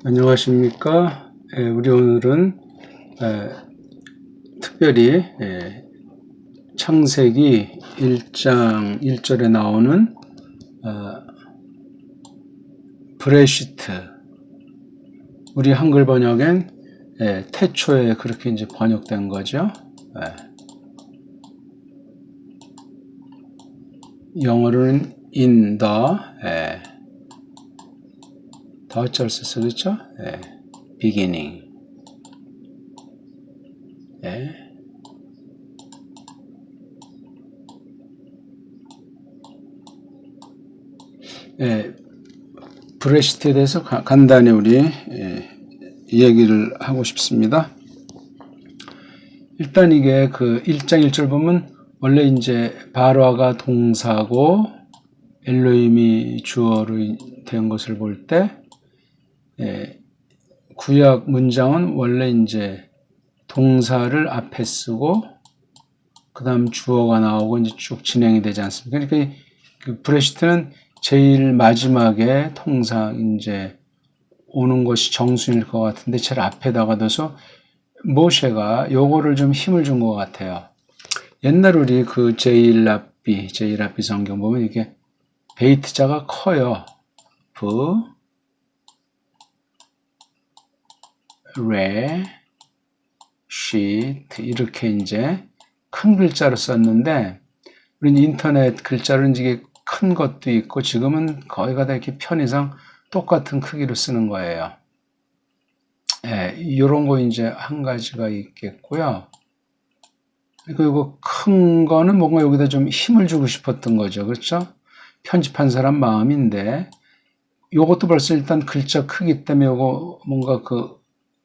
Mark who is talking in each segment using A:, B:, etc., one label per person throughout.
A: 안녕하십니까. 우리 오늘은 특별히 창세기 1장 1절에 나오는 브레시트, 우리 한글 번역엔 태초에 그렇게 이제 번역된 거죠. 영어로는 in the 더자를 써서 그렇죠? beginning. 브레시트에 대해서 간단히 우리 얘기를 하고 싶습니다. 일단 이게 그 1장 1절 보면 원래 이제 바로아가 동사고 엘로힘이 주어로 된 것을 볼 때 구약 문장은 원래 이제 동사를 앞에 쓰고 그 다음 주어가 나오고 이제 쭉 진행이 되지 않습니까? 그러니까 그 브레시트는 제일 마지막에 통상 이제 오는 것이 정수일 것 같은데 제일 앞에다가 둬서 모세가 요거를 좀 힘을 준 것 같아요. 옛날 우리 그 제일랍비 성경 보면 이게 베이트자가 커요. 브레시트 이렇게 이제 큰 글자로 썼는데 우리는 인터넷 글자로 이게 큰 것도 있고 지금은 거의 다 이렇게 편의상 똑같은 크기로 쓰는 거예요. 이런 거 이제 한 가지가 있겠고요. 그리고 큰 거는 뭔가 여기다 좀 힘을 주고 싶었던 거죠. 그렇죠? 편집한 사람 마음인데 요것도 벌써 일단 글자 크기 때문에 요거 뭔가 그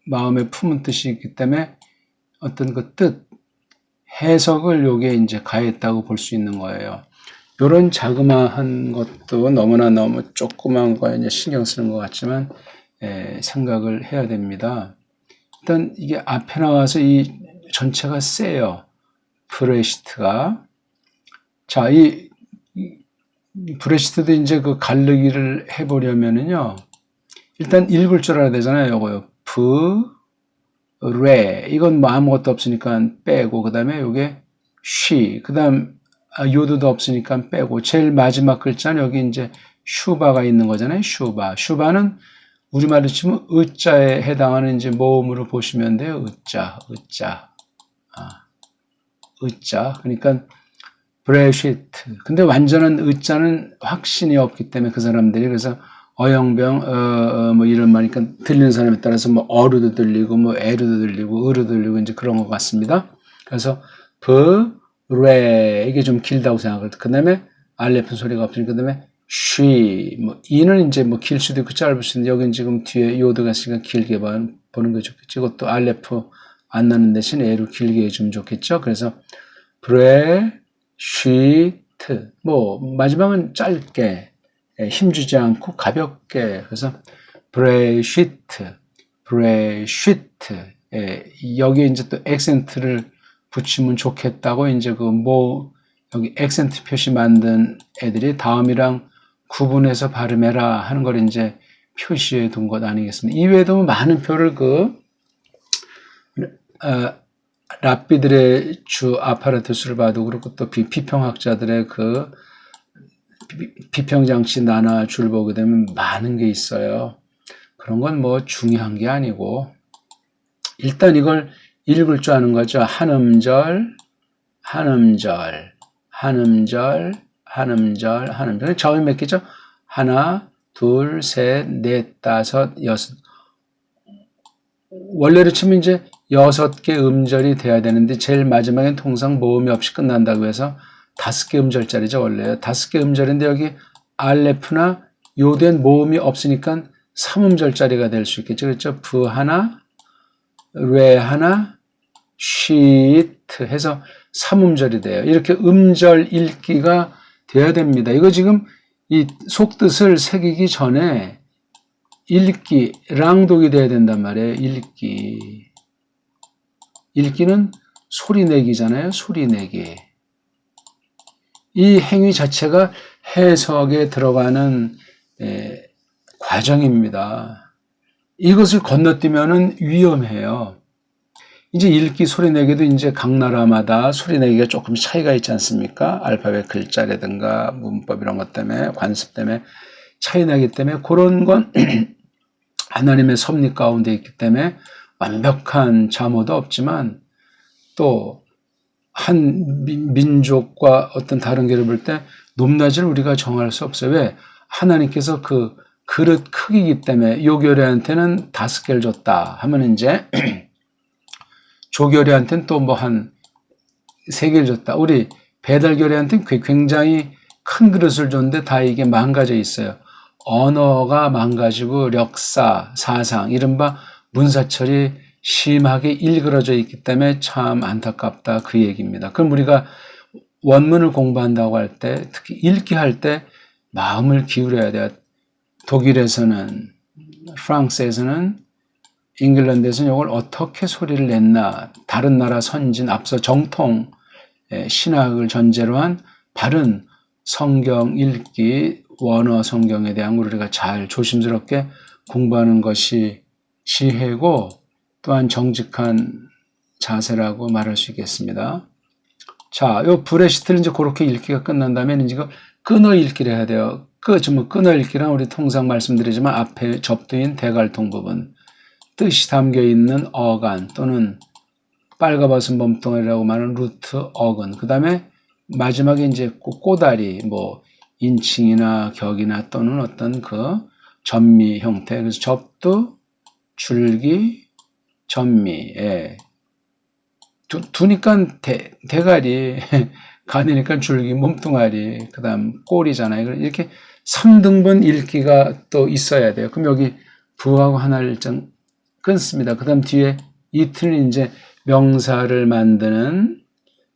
A: 마음에 품은 뜻이 있기 때문에 어떤 그 뜻, 해석을 요게 이제 가했다고 볼 수 있는 거예요. 요런 자그마한 것도 너무 조그만 거에 이제 신경 쓰는 것 같지만 생각을 해야 됩니다. 일단 이게 앞에 나와서 이 전체가 세요. 브레시트가. 자, 이 브레시트도 이제 그 갈르기를 해보려면은요. 일단 읽을 줄 알아야 되잖아요. 요거요. 브레. 이건 뭐 아무것도 없으니까 빼고, 그 다음에 요게 쉬. 그 다음, 요도도 없으니까 빼고, 제일 마지막 글자는 여기 이제 슈바가 있는 거잖아요. 슈바. 슈바는 우리말로 치면 으자에 해당하는 이제 모음으로 보시면 돼요. 으자. 으자. 그러니까 브레시트. 근데 완전한 으자는 확신이 없기 때문에 그 사람들이 그래서 어영병 뭐 이런 말이니까 들리는 사람에 따라서 뭐 어루도 들리고 뭐 에루도 들리고 으루도 들리고 이제 그런 것 같습니다. 그래서 브레 이게 좀 길다고 생각을. 그다음에 알레프 소리가 없으니까 그다음에 쉬 뭐 이는 이제 뭐 길 수도 있고 짧을 수도 있는데 여기는 지금 뒤에 요드가 있으니까 길게 보는 게 좋겠지. 이것도 알레프 안 나는 대신 에루 길게 해주면 좋겠죠. 그래서 브레시트 뭐 마지막은 짧게 힘주지 않고 가볍게. 그래서 브레시트 여기에 이제 또 액센트를 붙이면 좋겠다고 이제 그 뭐 여기 액센트 표시 만든 애들이 다음이랑 구분해서 발음해라 하는 걸 이제 표시해 둔 것 아니겠습니까? 이외에도 많은 표를 랍비들의 주 아파르투스를 봐도 그렇고 또 비평학자들의 그 비평장치 나눠 줄 보게 되면 많은 게 있어요. 그런 건 뭐 중요한 게 아니고 일단 이걸 읽을 줄 아는 거죠. 한 음절 저음이 몇 개죠? 하나, 둘, 셋, 넷, 다섯, 여섯. 원래로 치면 이제 6개 음절이 돼야 되는데 제일 마지막엔 통상 모음이 없이 끝난다고 해서 5개 음절짜리죠. 원래 5개 음절인데 여기 알레프나 요된 모음이 없으니까 3음절짜리가 될 수 있겠죠. 그렇죠? 브 하나, 레 하나, 쉬트 해서 3음절이 돼요. 이렇게 음절 읽기가 돼야 됩니다. 이거 지금 이 속뜻을 새기기 전에 읽기, 랑독이 돼야 된단 말이에요. 읽기는 소리 내기잖아요. 소리 내기. 이 행위 자체가 해석에 들어가는 과정입니다. 이것을 건너뛰면은 위험해요. 이제 읽기 소리 내기도 이제 각 나라마다 소리 내기가 조금 차이가 있지 않습니까? 알파벳 글자라든가 문법 이런 것 때문에 관습 때문에 차이 나기 때문에 그런 건 하나님의 섭리 가운데 있기 때문에 완벽한 잠어도 없지만 또 한 민족과 어떤 다른 게를 볼 때 높낮이를 우리가 정할 수 없어요. 왜? 하나님께서 그 그릇 크기이기 때문에 요교리한테는 5개를 줬다 하면 이제 조교리한테는 또 뭐 한 3개를 줬다. 우리 배달교리한테는 굉장히 큰 그릇을 줬는데 다 이게 망가져 있어요. 언어가 망가지고 역사, 사상, 이른바 문사철이 심하게 일그러져 있기 때문에 참 안타깝다 그 얘기입니다. 그럼 우리가 원문을 공부한다고 할 때, 특히 읽기 할 때 마음을 기울여야 돼요. 독일에서는, 프랑스에서는, 잉글랜드에서는 이걸 어떻게 소리를 냈나, 다른 나라 선진, 앞서 정통 신학을 전제로 한 바른 성경 읽기, 원어 성경에 대한 걸 우리가 잘 조심스럽게 공부하는 것이 지혜고 또한 정직한 자세라고 말할 수 있겠습니다. 자, 요 브레시트를 이제 그렇게 읽기가 끝난 다음에 이제 끊어 읽기를 해야 돼요. 끊어 읽기란 우리 통상 말씀드리지만 앞에 접두인 대갈통 부분, 뜻이 담겨 있는 어간 또는 빨가벗은 몸뚱아리라고 말하는 루트 어근, 그 다음에 마지막에 이제 꼬다리, 뭐 인칭이나 격이나 또는 어떤 그 전미 형태, 그래서 접두, 줄기, 전미, 예. 두니까 대가리, 간이니까 줄기, 몸뚱아리, 그 다음 꼬리잖아요. 이렇게 3등분 읽기가 또 있어야 돼요. 그럼 여기 부하고 하나를 일단 끊습니다. 그 다음 뒤에 이틀은 이제 명사를 만드는,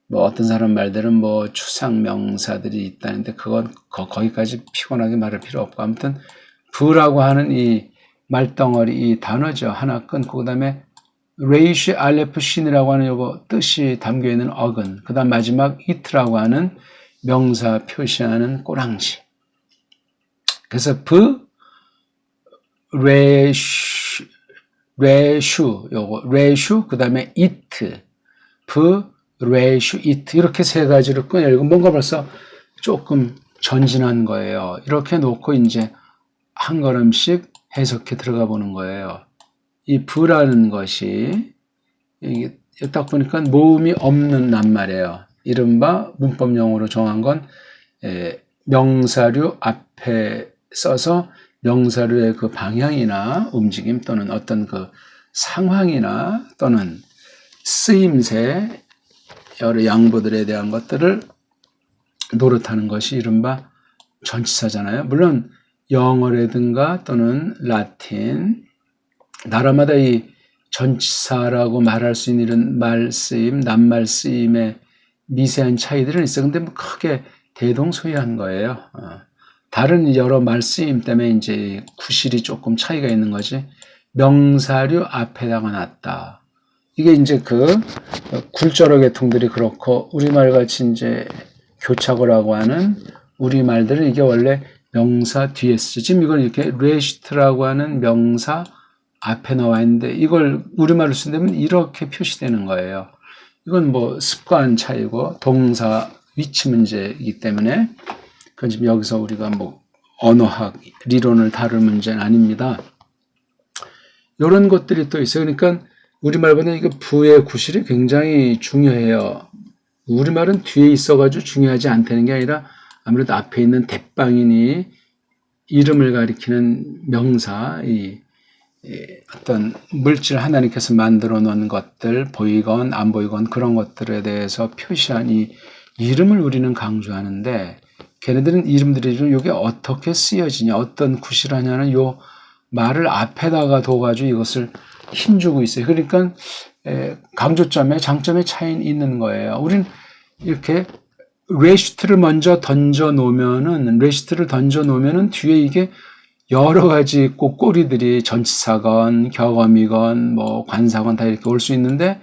A: 뭐 어떤 사람 말들은 뭐 추상 명사들이 있다는데 그건 거기까지 피곤하게 말할 필요 없고, 아무튼 부라고 하는 이 말덩어리, 이 단어죠. 하나 끊고, 그 다음에 레이시 알레프 신이라고 하는 요거 뜻이 담겨있는 어근, 그 다음 마지막 이트라고 하는 명사 표시하는 꼬랑지. 그래서 레슈, 그 다음에 이트, 레슈, 이트, 이렇게 세 가지로 끊어요. 이거 뭔가 벌써 조금 전진한 거예요. 이렇게 놓고 이제 한 걸음씩 해석해 들어가 보는 거예요. 이 부라는 것이 이게 딱 보니까 모음이 없는 낱말이에요. 이른바 문법용어로 정한 건 명사류 앞에 써서 명사류의 그 방향이나 움직임 또는 어떤 그 상황이나 또는 쓰임새 여러 양보들에 대한 것들을 노릇하는 것이 이른바 전치사잖아요. 물론 영어라든가 또는 라틴, 나라마다 이 전치사라고 말할 수 있는 이런 말쓰임, 낱말쓰임의 미세한 차이들은 있어요. 근데 뭐 크게 대동소이한 거예요. 다른 여러 말쓰임 때문에 이제 구실이 조금 차이가 있는 거지. 명사류 앞에다가 놨다. 이게 이제 그 굴절어 계통들이 그렇고, 우리말 같이 이제 교착어라고 하는 우리말들은 이게 원래 명사 뒤에 쓰죠. 지금 이건 이렇게 레시트라고 하는 명사 앞에 나와 있는데 이걸 우리말로 쓴다면 이렇게 표시되는 거예요. 이건 뭐 습관 차이고 동사 위치 문제이기 때문에 그건 지금 여기서 우리가 뭐 언어학 리론을 다룰 문제는 아닙니다. 이런 것들이 또 있어요. 그러니까 우리말보다 이거 부의 구실이 굉장히 중요해요. 우리말은 뒤에 있어가지고 중요하지 않다는 게 아니라 아무래도 앞에 있는 대빵이니 이름을 가리키는 명사, 이 어떤 물질 하나님께서 만들어 놓은 것들, 보이건 안 보이건 그런 것들에 대해서 표시한 이 이름을 우리는 강조하는데, 걔네들은 이름들이 좀 이게 어떻게 쓰여지냐, 어떤 구실하냐는 요 말을 앞에다가 둬가지고 이것을 힘주고 있어요. 그러니까 강조점에 장점의 차이는 있는 거예요. 우린 이렇게 레시트를 먼저 던져 놓으면은 뒤에 이게 여러 가지 꼬리들이 전치사건, 격언이건, 뭐 관사건 다 이렇게 올 수 있는데,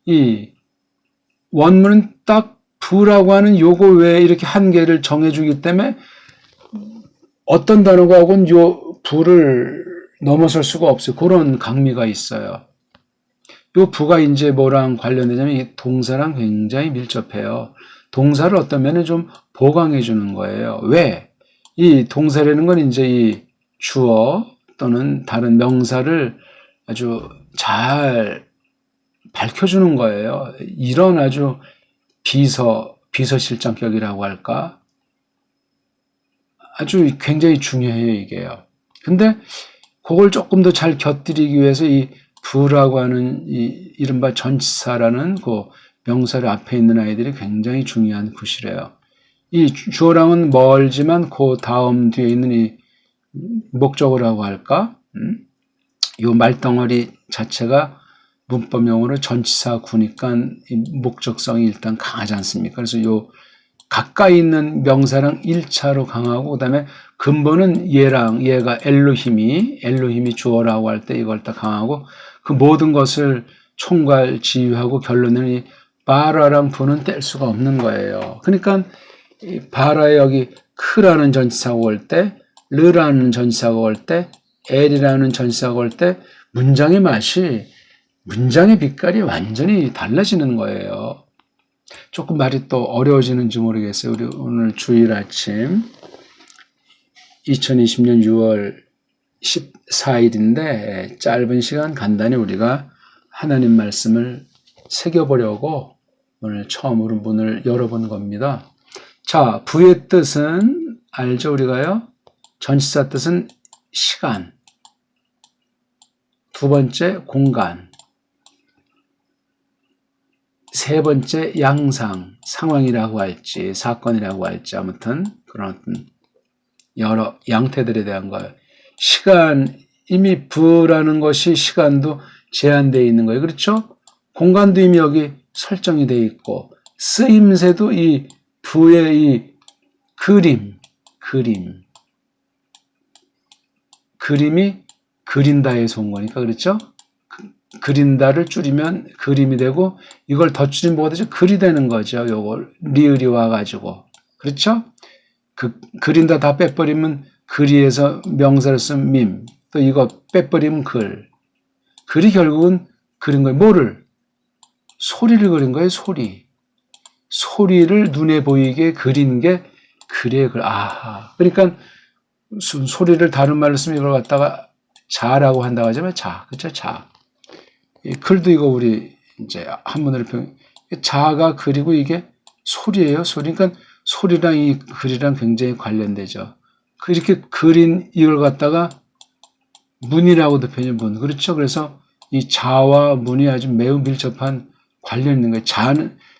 A: 이 원문은 딱 부라고 하는 요거 외에 이렇게 한 개를 정해주기 때문에 어떤 단어가 하고는 요 부를 넘어설 수가 없어요. 그런 강미가 있어요. 요 부가 이제 뭐랑 관련되냐면 이 동사랑 굉장히 밀접해요. 동사를 어떤 면에 좀 보강해 주는 거예요. 왜? 이 동사라는 건 이제 이 주어 또는 다른 명사를 아주 잘 밝혀주는 거예요. 이런 아주 비서실장격이라고 할까? 아주 굉장히 중요해요, 이게요. 근데 그걸 조금 더 잘 곁들이기 위해서 이 부라고 하는 이 이른바 전치사라는 그 명사를 앞에 있는 아이들이 굉장히 중요한 구실이에요. 이 주어랑은 멀지만 그 다음 뒤에 있는 이 목적어라고 할까? 이 말덩어리 자체가 문법용어로 전치사 구니까 이 목적성이 일단 강하지 않습니까? 그래서 요 가까이 있는 명사랑 1차로 강하고 그다음에 근본은 얘가 엘로힘이 주어라고 할 때 이걸 다 강하고 그 모든 것을 총괄 지휘하고 결론은 이 바라랑 부는 뗄 수가 없는 거예요. 그러니까 이 바라에 여기 크라는 전치사가 올 때, 르라는 전치사가 올 때, 엘이라는 전치사가 올 때 문장의 맛이 문장의 빛깔이 완전히 달라지는 거예요. 조금 말이 또 어려워지는지 모르겠어요. 우리 오늘 주일 아침 2020년 6월 14일인데 짧은 시간 간단히 우리가 하나님 말씀을 새겨보려고 오늘 처음으로 문을 열어본 겁니다. 자, 부의 뜻은 알죠? 우리가요. 전치사 뜻은 시간, 두 번째 공간, 세 번째 양상, 상황이라고 할지 사건이라고 할지 아무튼 그런 어떤 여러 양태들에 대한 거예요. 시간, 이미 부라는 것이 시간도 제한되어 있는 거예요. 그렇죠? 공간도 이미 여기 설정이 되어 있고 쓰임새도 이 부의 이 그림이 그린다에서 온 거니까 그렇죠? 그린다를 줄이면 그림이 되고 이걸 더 줄이면 뭐가 되죠? 글이 되는 거죠. 요걸 리을이 와가지고 그렇죠? 그린다 다 빼버리면 글이에서 명사를 쓴 밈, 또 이거 빼버리면 글. 글이 결국은 그린 거예요. 뭐를? 소리를 그린 거예요. 소리를 눈에 보이게 그린 게 글이에요. 아하. 그러니까 소리를 다른 말로 쓰면 이걸 갖다가 자라고 한다고 하자면 자, 그렇죠? 자. 이 글도 이거 우리 이제 한문으로 자가 그리고 이게 소리예요. 그러니까 소리랑 이 글이랑 굉장히 관련되죠. 이렇게 그린 이걸 갖다가 문이라고도 표현해 문. 그렇죠. 그래서 이 자와 문이 아주 매우 밀접한 관련 있는 거예요.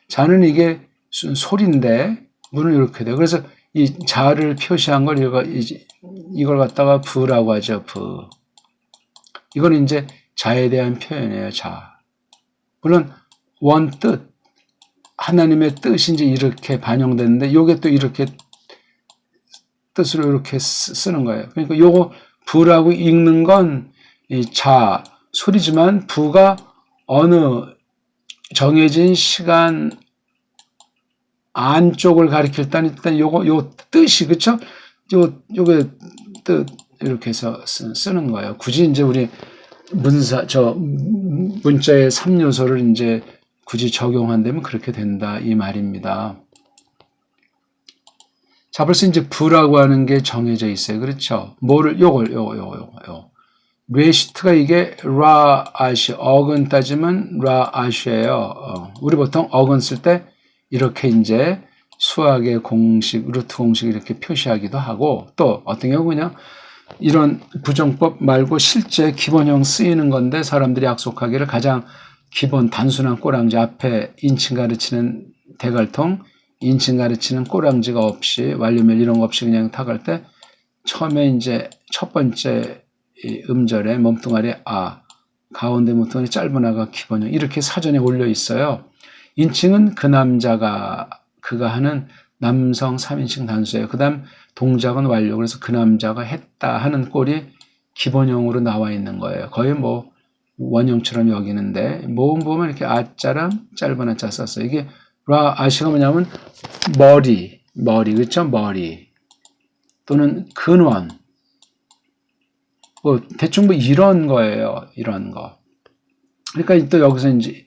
A: 자는 이게 소리인데 문은 이렇게 돼요. 그래서 이 자를 표시한 걸 이걸 갖다가 부라고 하죠. 부. 이거는 이제 자에 대한 표현이에요. 자. 물론 원뜻 하나님의 뜻이 이제 이렇게 반영됐는데 요게 또 이렇게 뜻으로 이렇게 쓰는 거예요. 그러니까 요거 부라고 읽는 건 이 자 소리지만 부가 어느 정해진 시간 안쪽을 가리킬 때 일단 요 뜻이 그쵸? 요게 뜻 이렇게 해서 쓰는 거예요. 굳이 이제 우리 문자의 3요소를 이제 굳이 적용한다면 그렇게 된다 이 말입니다. 자, 벌써 이제 부라고 하는 게 정해져 있어요. 그렇죠? 뭐를 요거 레시트가 이게 라아시 어근 따지면 라아시예요. 우리 보통 어근 쓸 때 이렇게 이제 수학의 공식, 루트 공식 이렇게 표시하기도 하고 또 어떤 경우 그냥 이런 부정법 말고 실제 기본형 쓰이는 건데 사람들이 약속하기를 가장 기본 단순한 꼬랑지 앞에 인칭 가르치는 대갈통, 인칭 가르치는 꼬랑지가 없이 완료멜 이런 거 없이 그냥 타갈 때 처음에 이제 첫 번째 음절에 몸뚱아리 아, 가운데 몸뚱아리 짧은 아가 기본형 이렇게 사전에 올려 있어요. 인칭은 그 남자가 그가 하는 남성 3인칭 단수예요. 그 다음 동작은 완료. 그래서 그 남자가 했다 하는 꼴이 기본형으로 나와 있는 거예요. 거의 뭐 원형처럼 여기는데 모음 보면 이렇게 아자랑 짧은 아자 썼어요. 이게 아시가 뭐냐면 머리 그렇죠? 머리 또는 근원 뭐 대충 뭐 이런 거예요. 이런 거. 그러니까 또 여기서 이제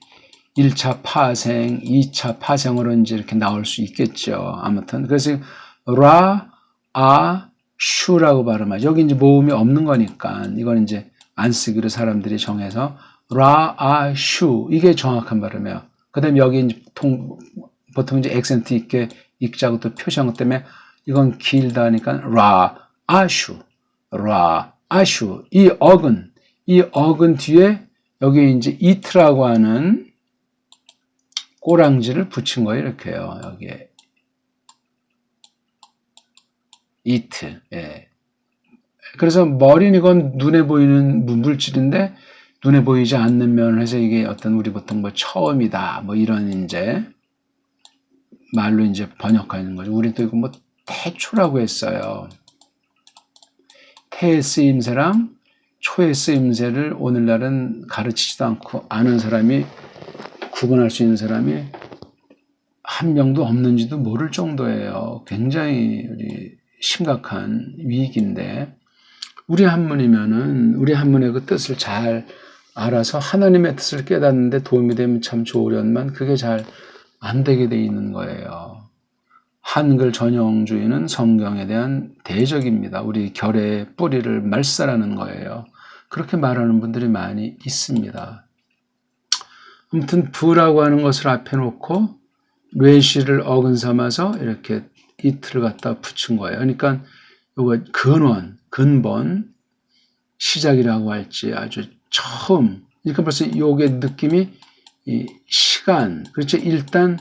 A: 1차 파생, 2차 파생으로 이제 이렇게 나올 수 있겠죠. 아무튼 그래서 라, 아, 슈라고 발음하죠. 여기 이제 모음이 없는 거니까 이건 이제 안 쓰기로 사람들이 정해서 라, 아, 슈 이게 정확한 발음이에요. 그다음에 여기 이제 보통 이제 액센트 있게 읽자고 또 표시한 것 때문에 이건 길다 하니까 라, 아슈, 라, 아슈. 이 어근 뒤에 여기 이제 이트라고 하는 꼬랑지를 붙인 거예요. 이렇게요. 여기에 이트. 예. 그래서 머리는 이건 눈에 보이는 물질인데 눈에 보이지 않는 면을 해서 이게 어떤 우리 보통 뭐 처음이다 뭐 이런 이제 말로 이제 번역하는 거죠. 우리는 또 이거 뭐 태초라고 했어요. 태의 쓰임새랑 초의 쓰임새를 오늘날은 가르치지도 않고 아는 사람이 구분할 수 있는 사람이 한 명도 없는지도 모를 정도예요. 굉장히 심각한 위기인데 우리 한문이면은 우리 한문의 그 뜻을 잘 알아서 하나님의 뜻을 깨닫는데 도움이 되면 참 좋으련만 그게 잘 안 되게 돼 있는 거예요. 한글 전형주의는 성경에 대한 대적입니다. 우리 결의 뿌리를 말살하는 거예요. 그렇게 말하는 분들이 많이 있습니다. 아무튼 부라고 하는 것을 앞에 놓고 뇌시를 어근 삼아서 이렇게 이틀을 갖다 붙인 거예요. 그러니까 이거 근본, 시작이라고 할지 아주 처음. 그러니까 벌써 요게 느낌이 이 시간. 그렇죠. 일단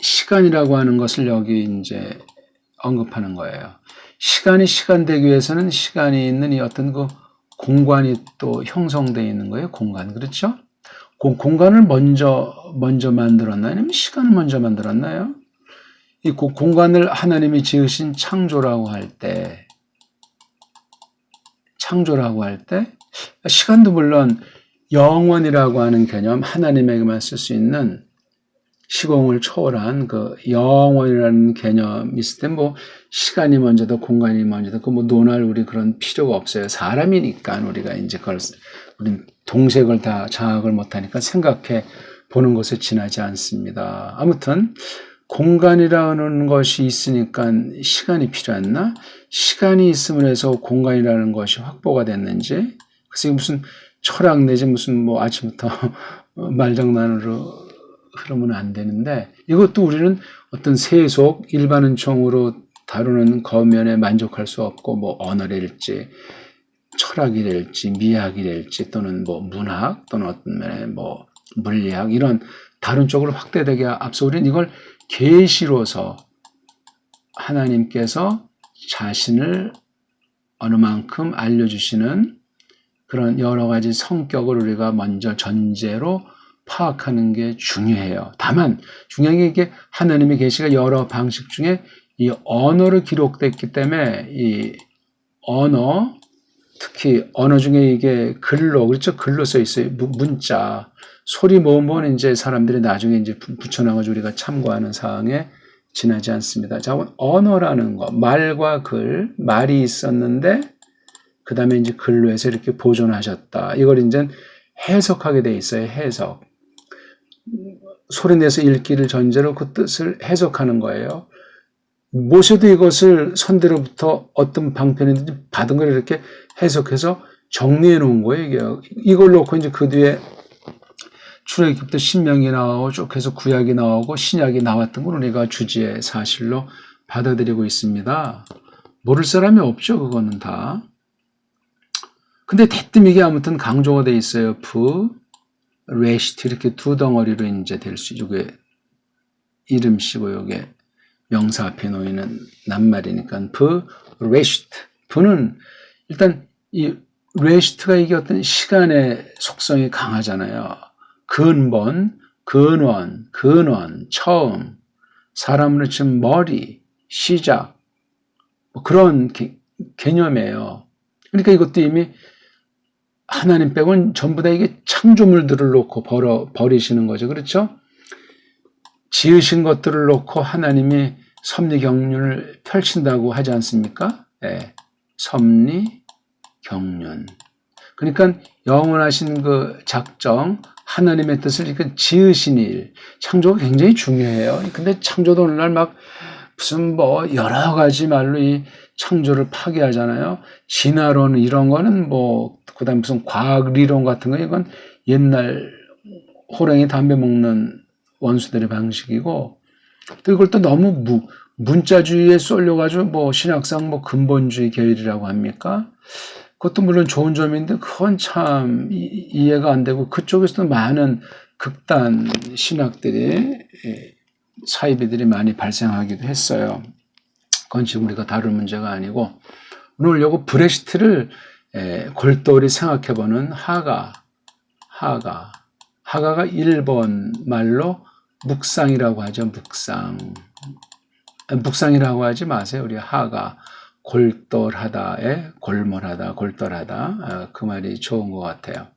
A: 시간이라고 하는 것을 여기 이제 언급하는 거예요. 시간이 시간되기 위해서는 시간이 있는 이 어떤 그 공간이 또 형성되어 있는 거예요. 공간. 그렇죠? 공간을 먼저 만들었나요? 아니면 시간을 먼저 만들었나요? 이 공간을 하나님이 지으신 창조라고 할 때 시간도 물론 영원이라고 하는 개념, 하나님에게만 쓸 수 있는 시공을 초월한 그 영원이라는 개념이 있을 때 뭐 시간이 먼저다 공간이 먼저다 그 뭐 논할 우리 그런 필요가 없어요. 사람이니까 우리가 이제 그걸 우린 동색을 다 장악을 못하니까 생각해 보는 것에 지나지 않습니다. 아무튼 공간이라는 것이 있으니까 시간이 필요했나? 시간이 있음으로 해서 공간이라는 것이 확보가 됐는지 그래서 무슨 철학 내지 무슨 뭐 아침부터 말장난으로 흐르면 안 되는데 이것도 우리는 어떤 세속 일반 은총으로 다루는 거면에 만족할 수 없고 뭐 언어랄지 철학이랄지 미학이랄지 또는 뭐 문학 또는 어떤 면에 뭐 물리학 이런 다른 쪽으로 확대되게 앞서 우리는 이걸 계시로서 하나님께서 자신을 어느 만큼 알려주시는 그런 여러 가지 성격을 우리가 먼저 전제로 파악하는 게 중요해요. 다만 중요한 게 이게 하나님의 계시가 여러 방식 중에 이 언어로 기록됐기 때문에 이 언어 특히 언어 중에 이게 글로 그렇죠 글로 써 있어요. 문자 소리 모음은 이제 사람들이 나중에 이제 붙여놔가지고 우리가 참고하는 사항에 지나지 않습니다. 자, 언어라는 거 말과 글 말이 있었는데 그 다음에 이제 글로 해서 이렇게 보존하셨다. 이걸 이제 해석하게 돼 있어요. 해석. 소리 내서 읽기를 전제로 그 뜻을 해석하는 거예요. 모세도 이것을 선대로부터 어떤 방편이든지 받은 걸 이렇게 해석해서 정리해 놓은 거예요. 이걸 놓고 이제 그 뒤에 출애굽부터 신명이 나오고 쭉 해서 구약이 나오고 신약이 나왔던 걸 우리가 주지의 사실로 받아들이고 있습니다. 모를 사람이 없죠. 그거는 다. 근데 대뜸 이게 아무튼 강조가 돼 있어요. 레시트 이렇게 두 덩어리로 이제 될 수, 이게 이름씨고 요게 명사 앞에 놓이는 낱말이니까 레시트. 는 일단 이 레시트가 이게 어떤 시간의 속성이 강하잖아요. 근본, 근원, 처음, 사람으로 치면 머리, 시작, 뭐 그런 개념이에요. 그러니까 이것도 이미 하나님 빼고는 전부 다 이게 창조물들을 놓고 버리시는 거죠. 그렇죠? 지으신 것들을 놓고 하나님이 섭리 경륜을 펼친다고 하지 않습니까? 네. 섭리 경륜. 그러니까 영원하신 그 작정, 하나님의 뜻을 이렇게 지으신 일, 창조가 굉장히 중요해요. 근데 창조도 오늘날 막 무슨 뭐 여러 가지 말로 이 창조를 파괴하잖아요. 진화론 이런 거는 뭐 그다음 무슨 과학 리론 같은 거 이건 옛날 호랑이 담배 먹는 원수들의 방식이고, 또 이걸 또 너무 문자주의에 쏠려가지고 뭐 신학상 뭐 근본주의 계열이라고 합니까? 그것도 물론 좋은 점인데 그건 참 이해가 안 되고, 그쪽에서도 많은 극단 신학들이 사이비들이 많이 발생하기도 했어요. 그건 지금 우리가 다룰 문제가 아니고, 오늘 요거 브레시트를 골똘히 생각해보는 하가가 1번 말로 묵상이라고 하죠. 묵상이라고 하지 마세요. 우리 하가 골똘하다에 골몰하다, 골똘하다, 그 말이 좋은 것 같아요.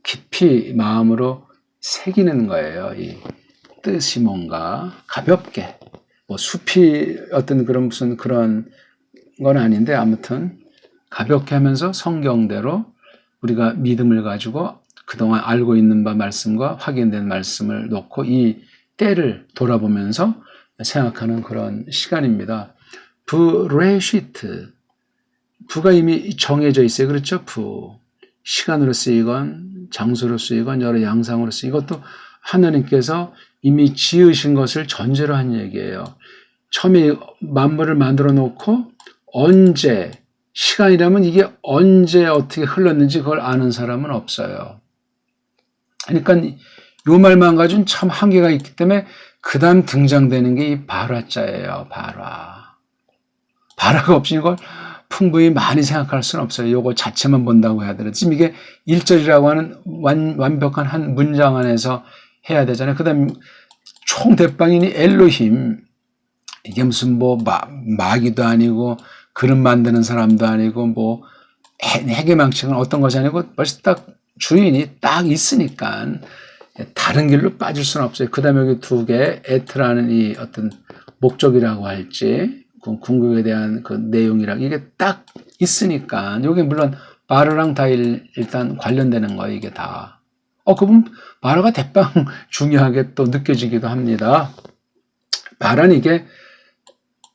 A: 깊이 마음으로 새기는 거예요. 이 뜻이 뭔가 가볍게, 뭐 숲이 어떤 그런 무슨 그런 건 아닌데, 아무튼 가볍게 하면서 성경대로 우리가 믿음을 가지고 그동안 알고 있는 바 말씀과 확인된 말씀을 놓고 이 때를 돌아보면서 생각하는 그런 시간입니다. 브레시트, 부가 이미 정해져 있어요. 그렇죠? 부, 시간으로 쓰이건 장소로 쓰이건 여러 양상으로 쓰이건, 이것도 하나님께서 이미 지으신 것을 전제로 한 얘기예요. 처음에 만물을 만들어 놓고 언제, 시간이라면 이게 언제 어떻게 흘렀는지 그걸 아는 사람은 없어요. 그러니까 요 말만 가지고는 참 한계가 있기 때문에 그 다음 등장되는 게 이 발화자예요. 발화가 없이 이걸 풍부히 많이 생각할 수는 없어요. 요거 자체만 본다고 해야 되나. 지금 이게 1절이라고 하는 완벽한 한 문장 안에서 해야 되잖아요. 그 다음 총 대빵이니 엘로힘, 이게 무슨 뭐 마귀도 아니고 그릇 만드는 사람도 아니고 뭐 해계망측은 어떤 것이 아니고 벌써 딱 주인이 딱 있으니까 다른 길로 빠질 수는 없어요. 그 다음에 여기 두 개, 에트라는 이 어떤 목적이라고 할지 궁극에 대한 그 내용이랑 이게 딱 있으니까, 이게 물론 바르랑 다 일단 관련되는 거예요. 이게 다. 그분 바르가 대빵 중요하게 또 느껴지기도 합니다. 바라는 이게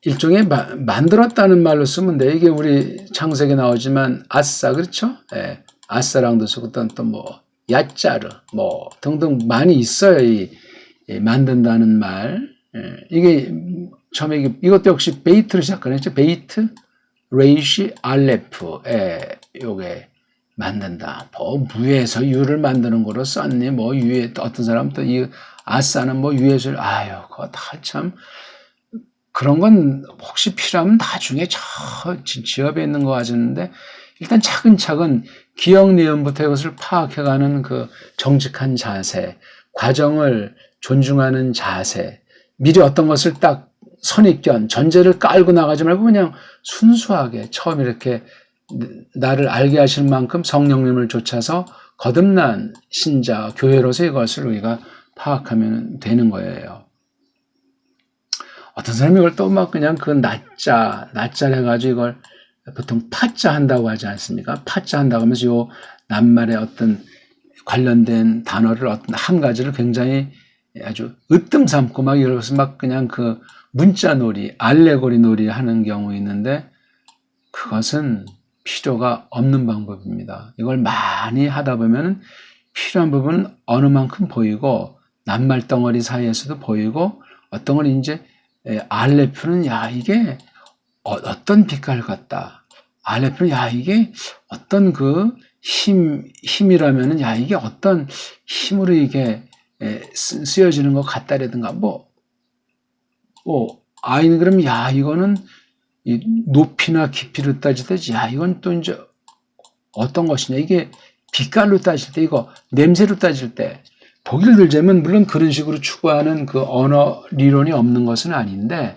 A: 일종의 만들었다는 말로 쓰면 돼. 이게 우리 창세기에 나오지만 아싸, 그렇죠? 예, 아싸랑도 쓰고 또 뭐 야짜르 뭐 등등 많이 있어요. 이 만든다는 말. 예, 이게 처음에 이것도 역시 베이트로 시작하죠. 베이트, 레이시, 알레프. 요게 만든다. 뭐 무에서 유를 만드는 거로 썼니? 뭐 유에 또 어떤 사람 또 이 아싸는 뭐 유에서 그거 다 참. 그런 건 혹시 필요하면 나중에 저 지엽에 있는 거 가지는데, 일단 차근차근 기억 내용부터 이것을 파악해가는 그 정직한 자세, 과정을 존중하는 자세, 미리 어떤 것을 딱 선입견, 전제를 깔고 나가지 말고 그냥 순수하게 처음 이렇게 나를 알게 하실 만큼 성령님을 쫓아서 거듭난 신자, 교회로서 이것을 우리가 파악하면 되는 거예요. 어떤 사람이 이걸 또 막 그냥 그 낮자 해가지고 이걸 보통 파자 한다고 하지 않습니까? 파자 한다고 하면서 요 낱말의 어떤 관련된 단어를 어떤 한 가지를 굉장히 아주 으뜸 삼고 막 이러면서 막 그냥 그 문자 놀이, 알레고리 놀이 하는 경우 있는데, 그것은 필요가 없는 방법입니다. 이걸 많이 하다 보면 필요한 부분은 어느 만큼 보이고, 낱말 덩어리 사이에서도 보이고, 어떤 건 이제 알레프는 이게 어떤 빛깔 같다. 알레프는 이게 어떤 그 힘이라면은 이게 어떤 힘으로 이게 쓰여지는 것 같다라든가 아이는 그럼 이거는 이 높이나 깊이로 따질 때 이건 또 이제 어떤 것이냐, 이게 빛깔로 따질 때, 이거 냄새로 따질 때, 보기를 들자면 물론 그런 식으로 추구하는 그 언어理論이 없는 것은 아닌데,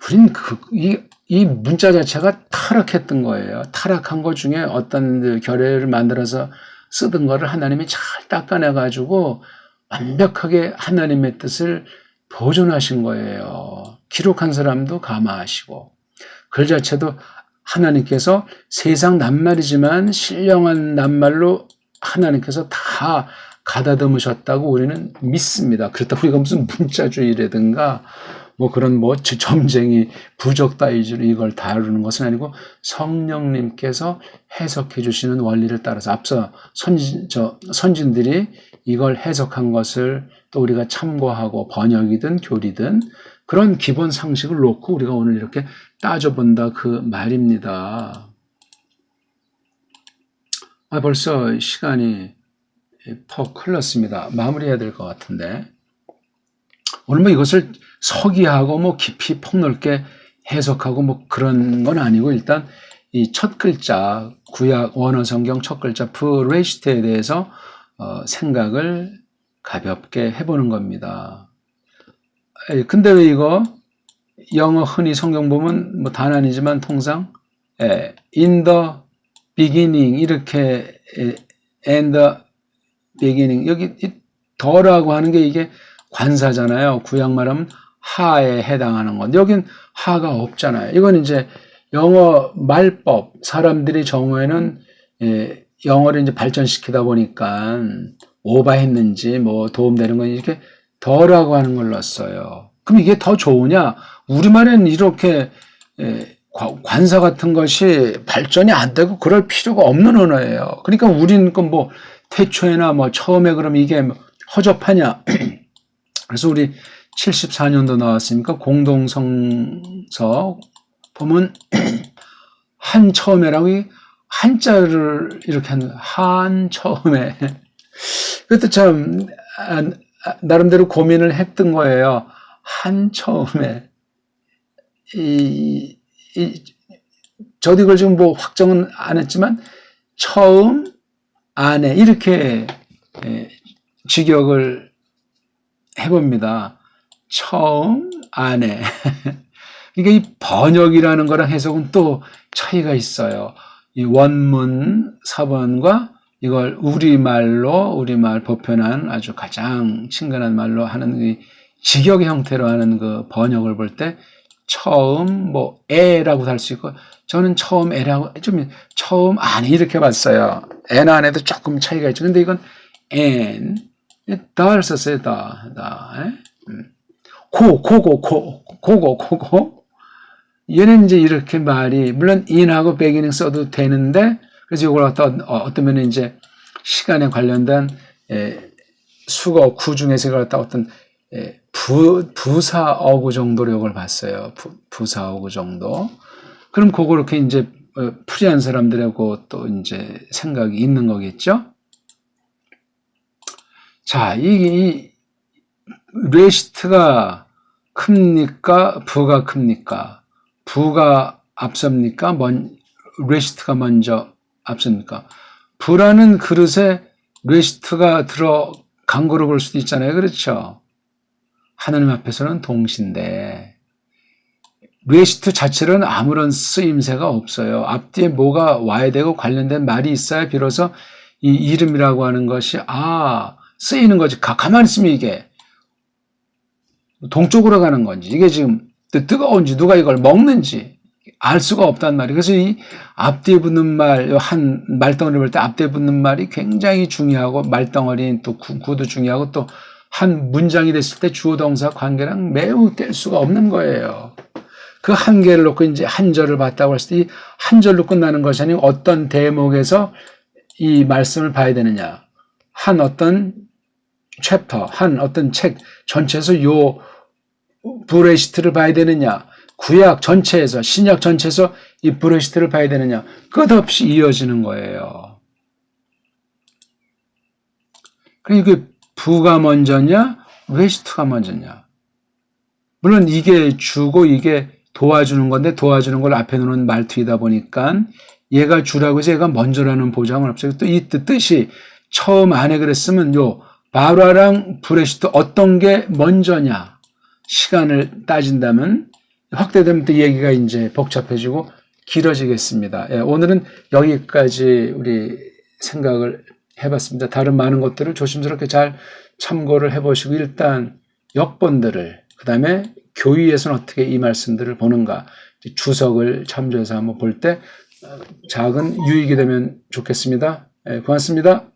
A: 우린 이 문자 자체가 타락했던 거예요. 타락한 것 중에 어떤 그 결례를 만들어서 쓰던 거를 하나님이 잘 닦아내가지고 완벽하게 하나님의 뜻을 보존하신 거예요. 기록한 사람도 감화하시고, 글 자체도 하나님께서 세상 낱말이지만 신령한 낱말로 하나님께서 다 가다듬으셨다고 우리는 믿습니다. 그렇다고 우리가 무슨 문자주의라든가 뭐 그런 뭐 점쟁이 부적다이주로 이걸 다루는 것은 아니고 성령님께서 해석해 주시는 원리를 따라서 앞서 선진들이 이걸 해석한 것을 또 우리가 참고하고 번역이든 교리든 그런 기본 상식을 놓고 우리가 오늘 이렇게 따져본다 그 말입니다. 벌써 시간이 퍽 흘렀습니다. 마무리해야 될 것 같은데 오늘 뭐 이것을 서기하고 뭐 깊이 폭넓게 해석하고 뭐 그런 건 아니고 일단 이 첫 글자 구약 원어 성경 첫 글자 브레시트에 대해서 생각을 가볍게 해보는 겁니다. 근데 왜 이거 영어 흔히 성경 보면 뭐 단안이지만 통상 in the beginning 이렇게 and the beginning 여기 더라고 하는 게 이게 관사잖아요. 구약 말하면 하에 해당하는 건데 여긴 하가 없잖아요. 이건 이제 영어 말법 사람들이 정오에는 영어를 이제 발전시키다 보니까 오버했는지 뭐 도움되는 건 이렇게 더라고 하는 걸 넣었어요. 그럼 이게 더 좋으냐? 우리말에는 이렇게 관사 같은 것이 발전이 안 되고 그럴 필요가 없는 언어예요. 그러니까 우리는 뭐 태초에나 뭐 처음에 그럼 이게 허접하냐? 그래서 우리 74년도 나왔으니까 공동성서 보면 한 처음에라고 한자를 이렇게 하는 한 처음에 그것도 참 나름대로 고민을 했던 거예요. 한 처음에 저도 이걸 지금 뭐 확정은 안 했지만 처음 안에 이렇게 직역을 해봅니다. 처음 안에 이게 이 번역이라는 거랑 해석은 또 차이가 있어요. 이 원문 사본과 이걸 우리말 보편한 아주 가장 친근한 말로 하는 이 직역의 형태로 하는 그 번역을 볼 때 처음 뭐 에라고 할 수 있고 저는 처음 에라고 좀 처음 안에 이렇게 봤어요. 엔 안에도 조금 차이가 있죠. 근데 이건 엔 다를 썼어요. 고고 얘는 이제 이렇게 말이 물론 in하고 beginning 써도 되는데 그래서 이걸 어떤 면에 이제 시간에 관련된 수거 구 중에서 이걸 어떤 부사 어구 정도로 이걸 봤어요. 부사 어구 정도. 그럼 그렇게 이제 프리한 사람들하고 또 이제 생각이 있는 거겠죠. 자, 이 레시트가 큽니까? 부가 큽니까? 부가 앞섭니까? 레시트가 먼저 앞섭니까? 부라는 그릇에 레시트가 들어간 거로 볼 수도 있잖아요. 그렇죠? 하나님 앞에서는 동시인데 레시트 자체는 아무런 쓰임새가 없어요. 앞뒤에 뭐가 와야 되고 관련된 말이 있어야 비로소 이 이름이라고 하는 것이 쓰이는 거지. 가만히 있으면 이게 동쪽으로 가는 건지 이게 지금 뜨거운지 누가 이걸 먹는지 알 수가 없단 말이에요. 그래서 이 앞뒤에 붙는 말, 한 말덩어리 볼 때 앞뒤에 붙는 말이 굉장히 중요하고 말덩어리는 또 구도 중요하고 또 한 문장이 됐을 때 주어 동사 관계랑 매우 뗄 수가 없는 거예요. 그 한 개를 놓고 이제 한 절을 봤다고 했을 때 이 한 절로 끝나는 것이 아니고 어떤 대목에서 이 말씀을 봐야 되느냐. 한 어떤 챕터, 한 어떤 책 전체에서 요 브레시트를 봐야 되느냐. 구약 전체에서, 신약 전체에서 이 브레시트를 봐야 되느냐. 끝없이 이어지는 거예요. 그러니까 이게 부가 먼저냐, 레시트가 먼저냐. 물론 이게 주고 이게 도와주는 건데 도와주는 걸 앞에 놓는 말투이다 보니까 얘가 주라고 해서 얘가 먼저라는 보장은 없어요. 또 이 뜻이 처음 안에 그랬으면 요 바라랑 브레시트 어떤 게 먼저냐. 시간을 따진다면 확대되면 또 얘기가 이제 복잡해지고 길어지겠습니다. 오늘은 여기까지 우리 생각을 해봤습니다. 다른 많은 것들을 조심스럽게 잘 참고를 해보시고 일단 역본들을 그 다음에 교의에서는 어떻게 이 말씀들을 보는가, 주석을 참조해서 한번 볼 때 작은 유익이 되면 좋겠습니다. 고맙습니다.